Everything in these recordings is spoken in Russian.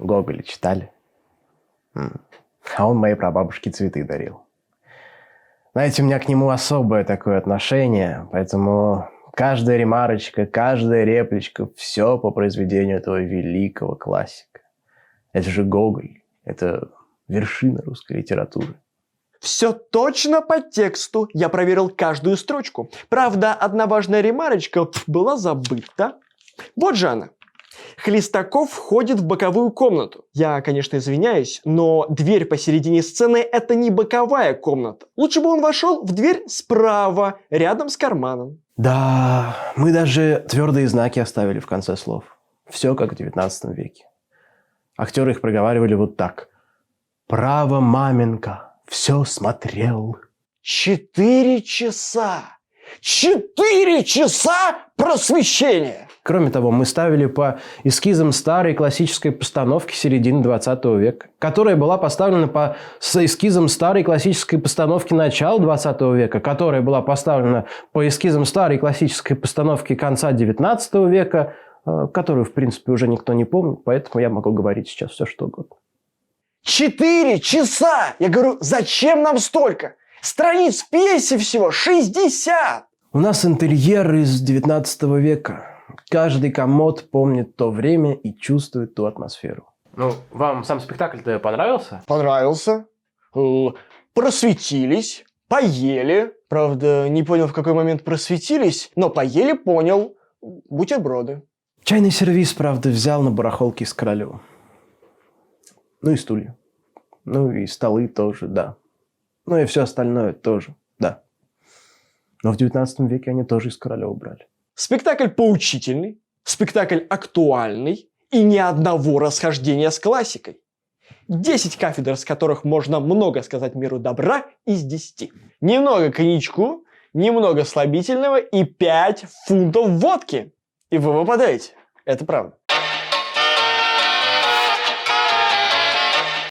Гоголя читали? А он моей прабабушке цветы дарил. Знаете, у меня к нему особое такое отношение, поэтому каждая ремарочка, каждая репличка, все по произведению этого великого классика. Это же Гоголь, это вершина русской литературы. Все точно по тексту. Я проверил каждую строчку. Правда, одна важная ремарочка была забыта. Вот же она. Хлестаков входит в боковую комнату. Я, конечно, извиняюсь, но дверь посередине сцены – это не боковая комната. Лучше бы он вошел в дверь справа, рядом с карманом. Да, мы даже твердые знаки оставили в конце слов. Все как в 19 веке. Актеры их проговаривали вот так. «Право, маменька, все смотрел». 4 часа! 4 часа просвещения! Кроме того, мы ставили по эскизам старой классической постановки середины 20 века, которая была поставлена по эскизам старой классической постановки начала 20 века, которая была поставлена по эскизам старой классической постановки конца 19 века, которую, в принципе, уже никто не помнит, поэтому я могу говорить сейчас все, что угодно. 4 часа! Я говорю, зачем нам столько? Страниц пьесы всего 60! У нас интерьер из 19 века. Каждый комод помнит то время и чувствует ту атмосферу. Ну, вам сам спектакль-то понравился? Понравился. Просветились, поели. Правда, не понял, в какой момент просветились, но поели, понял. Бутерброды. Чайный сервиз, правда, взял на барахолке с Королёва. Ну и стулья. Ну и столы тоже, да. Ну и все остальное тоже, да. Но в 19 веке они тоже из Королёва брали. Спектакль поучительный, спектакль актуальный и ни одного расхождения с классикой. 10 кафедр, с которых можно много сказать миру добра из 10. Немного коньячку, немного слабительного и 5 фунтов водки. И вы выпадаете. Это правда.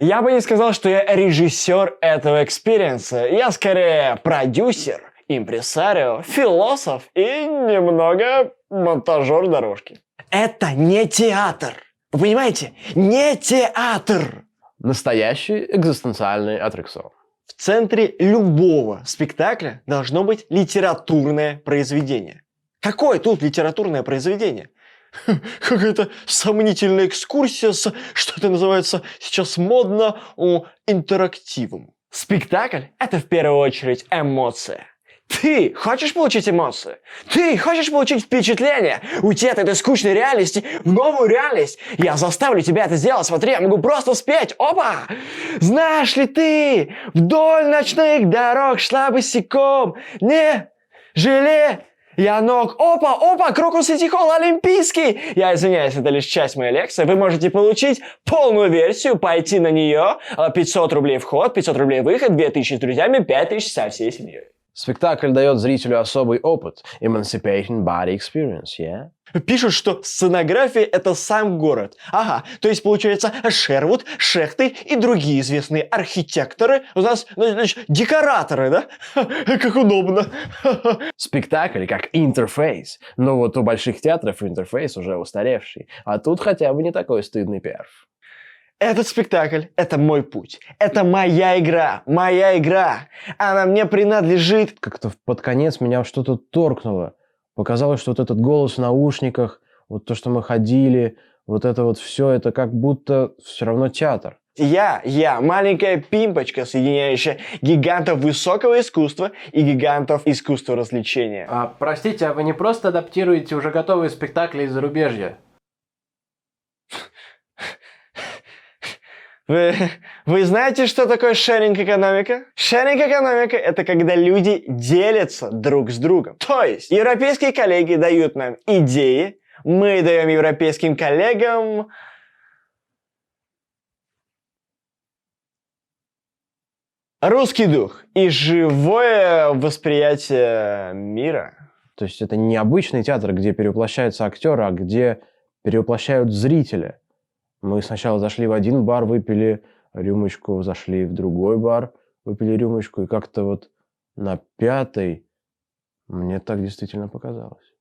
Я бы не сказал, что я режиссер этого экспириенса. Я скорее продюсер, импресарио, философ и немного монтажер дорожки. Это не театр. Вы понимаете? Не театр. Настоящий экзистенциальный аттракцион. В центре любого спектакля должно быть литературное произведение. Какое тут литературное произведение? Какая-то сомнительная экскурсия с, что это называется сейчас модно, интерактивом. Спектакль – это в первую очередь эмоция. Ты хочешь получить эмоцию? Ты хочешь получить впечатление? Уйти от этой скучной реальности в новую реальность? Я заставлю тебя это сделать. Смотри, я могу просто спеть. Опа! Знаешь ли ты, вдоль ночных дорог шла босиком, не жалея я ног. Опа, опа, Крокус Сити Холл Олимпийский. Я извиняюсь, это лишь часть моей лекции. Вы можете получить полную версию, пойти на нее. 500 рублей вход, 500 рублей выход, 2000 с друзьями, 5000 со всей семьей. Спектакль дает зрителю особый опыт. Emancipation Body Experience, yeah? Пишут, что сценография – это сам город. Ага, то есть, получается, Шервуд, Шехты и другие известные архитекторы. У нас, значит, декораторы, да? Как удобно. Спектакль как интерфейс. Но вот у больших театров интерфейс уже устаревший. А тут хотя бы не такой стыдный пиар. Этот спектакль – это мой путь. Это моя игра. Моя игра. Она мне принадлежит. Как-то под конец меня что-то торкнуло. Показалось, что вот этот голос в наушниках, вот то, что мы ходили, вот это вот все, это как будто все равно театр. Я маленькая пимпочка, соединяющая гигантов высокого искусства и гигантов искусства развлечения. Простите, а вы не просто адаптируете уже готовые спектакли из зарубежья? Вы знаете, что такое шеринг-экономика? Шеринг-экономика – это когда люди делятся друг с другом. То есть, европейские коллеги дают нам идеи, мы даем европейским коллегам русский дух и живое восприятие мира. То есть, это не обычный театр, где перевоплощаются актеры, а где перевоплощают зрителя. Мы сначала зашли в один бар, выпили рюмочку, зашли в другой бар, выпили рюмочку, и как-то вот на 5-й мне так действительно показалось.